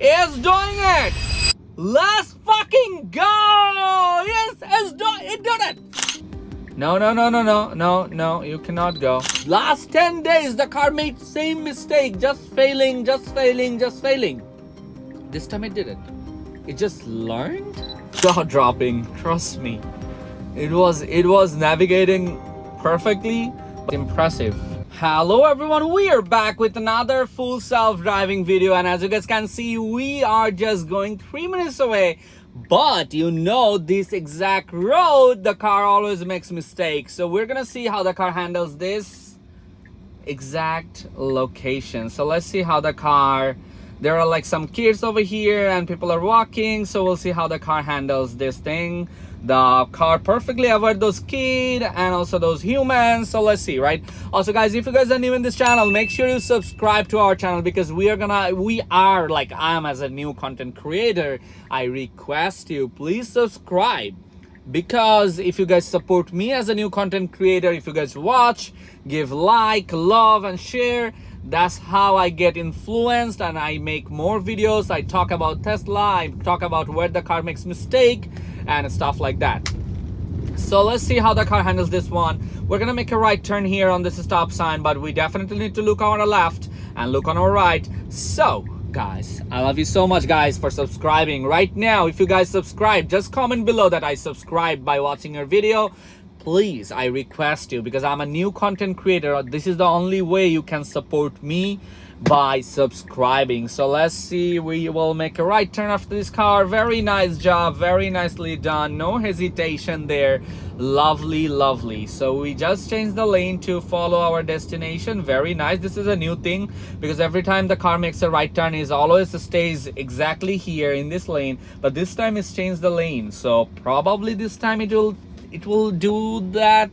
It's doing it. Let's fucking go. Yes, it did it. No, you cannot go. Last 10 days, the car made same mistake, just failing. This time it did it. It just learned. Jaw dropping, trust me. It was navigating perfectly, but impressive. Hello everyone, we are back with another full self-driving video, and as you guys can see, we are just going 3 minutes away. But you know, this exact road, the car always makes mistakes. So we're gonna see how the car handles this exact location. So let's see how the car, there are like some kids over here and people are walking. So we'll see how the car handles this thing. The car perfectly avoid those kids and also those humans. So let's see, right? Also guys, if you guys are new in this channel, make sure you subscribe to our channel, because we are like, I'm as a new content creator, I request you, please subscribe. Because if you guys support me as a new content creator, if you guys watch, give like, love and share, that's how I get influenced and I make more videos. I talk about Tesla, I talk about where the car makes mistake and stuff like that. So let's see how the car handles this one. We're gonna make a right turn here on this stop sign, but we definitely need to look on our left and look on our right. So guys, I love you so much guys for subscribing right now. If you guys subscribe, just comment below that I subscribed by watching your video. Please, I request you, because I'm a new content creator. This is the only way you can support me, by subscribing. So let's see, we will make a right turn after this car. Very nice job, very nicely done, no hesitation there. Lovely. So we just changed the lane to follow our destination. Very nice. This is a new thing, because every time the car makes a right turn, it always stays exactly here in this lane, but this time it's changed the lane. So probably this time it will do that,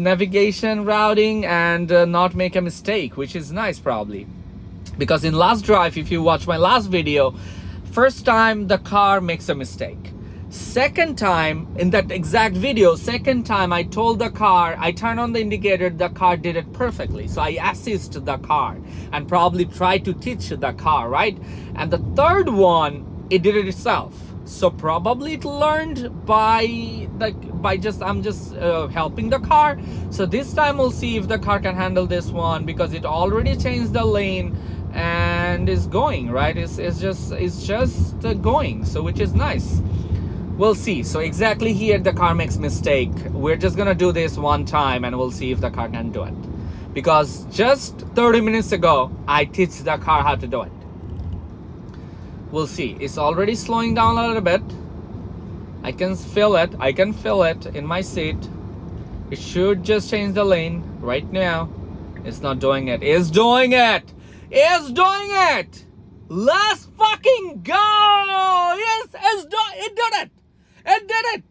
navigation routing and not make a mistake, which is nice probably. Because in last drive, if you watch my last video, first time the car makes a mistake. Second time, in that exact video, second time I told the car, I turned on the indicator, the car did it perfectly. So I assist the car and probably try to teach the car, right? And the third one, it did it itself. So probably it learned I'm just helping the car. So this time we'll see if the car can handle this one, because it already changed the lane and is going, right? It's just going, so which is nice. We'll see. So exactly here the car makes mistake. We're just gonna do this one time and we'll see if the car can do it, because just 30 minutes ago I teach the car how to do it. We'll see. It's already slowing down a little bit. I can feel it in my seat. It should just change the lane right now. It's not doing it. It's doing it. Let's fucking go. Yes, it did it.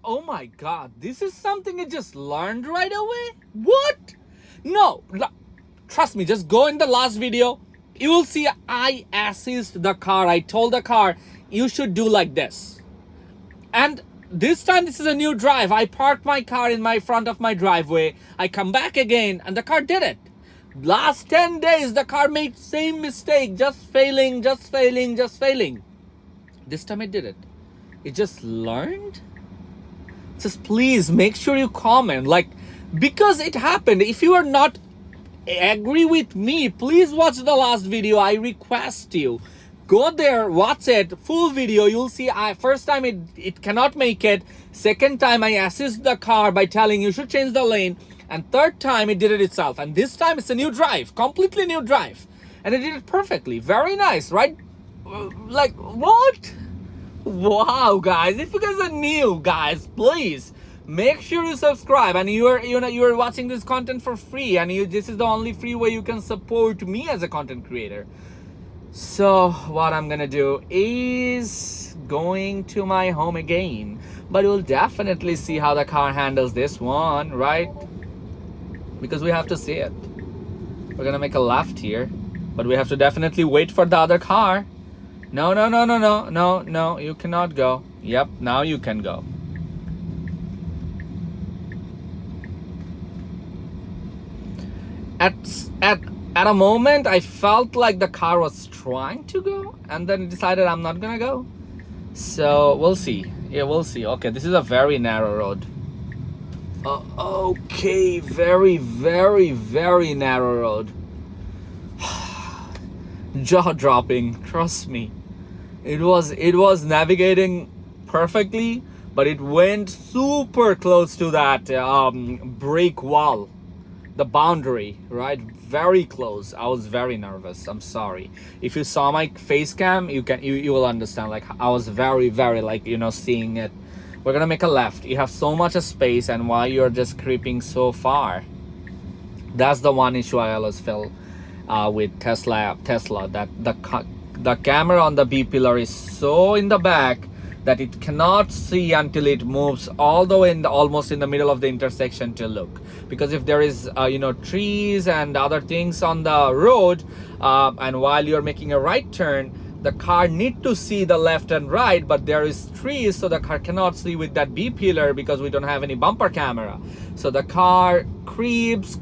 Oh my god, this is something it just learned right away. What? No, trust me, just go in the last video. You will see I assist the car. I told the car, you should do like this. And this time, this is a new drive. I parked my car in my front of my driveway. I come back again and the car did it. Last 10 days, the car made same mistake, just failing. This time it did it. It just learned. Just please make sure you comment, like, because it happened. If you are not agree with me, please watch the last video. I request you, go there, watch it, full video. You'll see first time it cannot make it. Second time I assist the car by telling you should change the lane, and third time it did it itself. And this time it's a new drive, completely new drive, and it did it perfectly. Very nice, right? Like, what? Wow guys, if you guys are new, guys, please make sure you subscribe. And you're watching this content for free, and this is the only free way you can support me as a content creator. So what I'm gonna do is going to my home again, but we'll definitely see how the car handles this one, right? Because we have to see it. We're gonna make a left here, but we have to definitely wait for the other car. No, you cannot go. Yep, now you can go. At At a moment, I felt like the car was trying to go, and then decided I'm not gonna go. So we'll see. Yeah, we'll see. Okay, this is a very narrow road. Okay, very, very, very narrow road. Jaw dropping, trust me. It was navigating perfectly, but it went super close to that brick wall, the boundary, right? Very close. I was very nervous. I'm sorry. If you saw my face cam, you will understand. Like, I was very, very, like, seeing it. We're gonna make a left. You have so much space, and why you're just creeping so far. That's the one issue I always feel with Tesla. That the camera on the B pillar is so in the back that it cannot see until it moves all the way almost in the middle of the intersection to look. Because if there is trees and other things on the road, and while you're making a right turn, the car need to see the left and right, but there is trees, so the car cannot see with that B pillar because we don't have any bumper camera. So the car creeps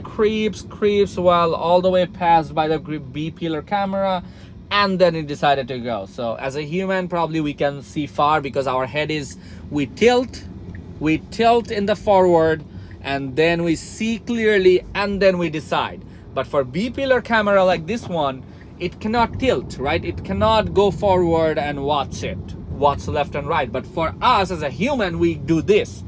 while all the way passed by the B pillar camera, and then it decided to go. So as a human, probably we can see far because our head is, we tilt in the forward, and then we see clearly, and then we decide. But for B pillar camera like this one, it cannot tilt, right? It cannot go forward and watch left and right. But for us as a human, we do this.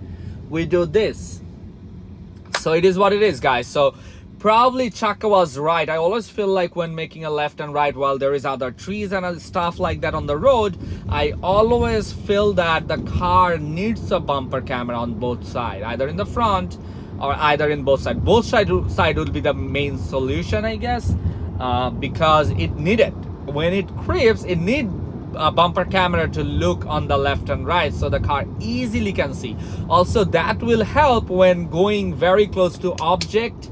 So it is what it is, guys. So probably Chaka was right. I always feel like when making a left and right while there is other trees and other stuff like that on the road, I always feel that the car needs a bumper camera on both sides, either in the front or either in both sides. Both side would be the main solution, I guess, because it needed, when it creeps, it need a bumper camera to look on the left and right so the car easily can see. Also, that will help when going very close to object,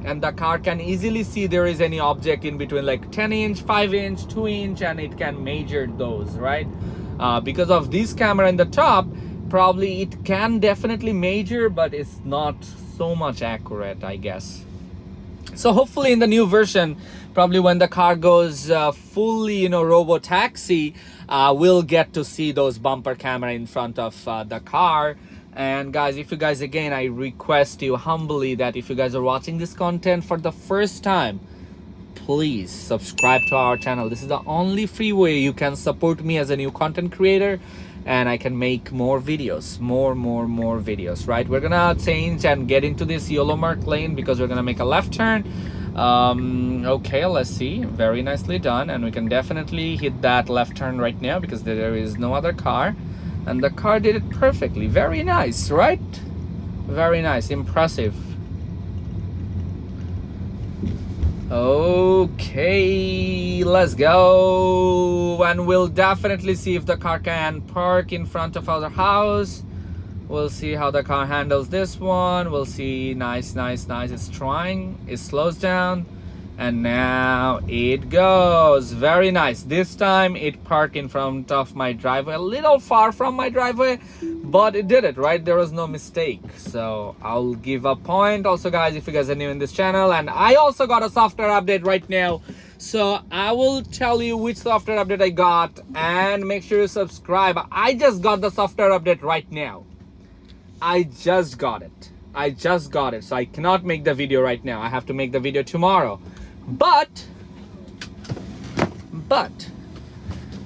and the car can easily see there is any object in between, like 10-inch, 5-inch, 2-inch, and it can measure those, right? Because of this camera in the top, probably it can definitely measure, but it's not so much accurate, I guess. So hopefully in the new version, probably when the car goes fully, robo taxi, we'll get to see those bumper camera in front of the car. And guys, if you guys, again, I request you humbly that if you guys are watching this content for the first time, please subscribe to our channel. This is the only free way you can support me as a new content creator, and I can make more videos, more videos, right? We're gonna change and get into this yellow mark lane because we're gonna make a left turn. Okay, let's see. Very nicely done, and we can definitely hit that left turn right now because there is no other car, and the car did it perfectly. Very nice, right? Very nice, impressive. Okay, let's go, and we'll definitely see if the car can park in front of our house. We'll see how the car handles this one. We'll see. Nice. It's trying. It slows down, and now it goes. Very nice. This time it parked in front of my driveway, a little far from my driveway, but it did it, right? There was no mistake. So I'll give a point. Also, guys, if you guys are new in this channel, and I also got a software update right now, so I will tell you which software update I got, and make sure you subscribe. I just got the software update right now. I just got it, so I cannot make the video right now. I have to make the video tomorrow, but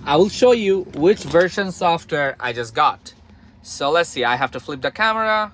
I will show you which version software I just got. So let's see. I have to flip the camera.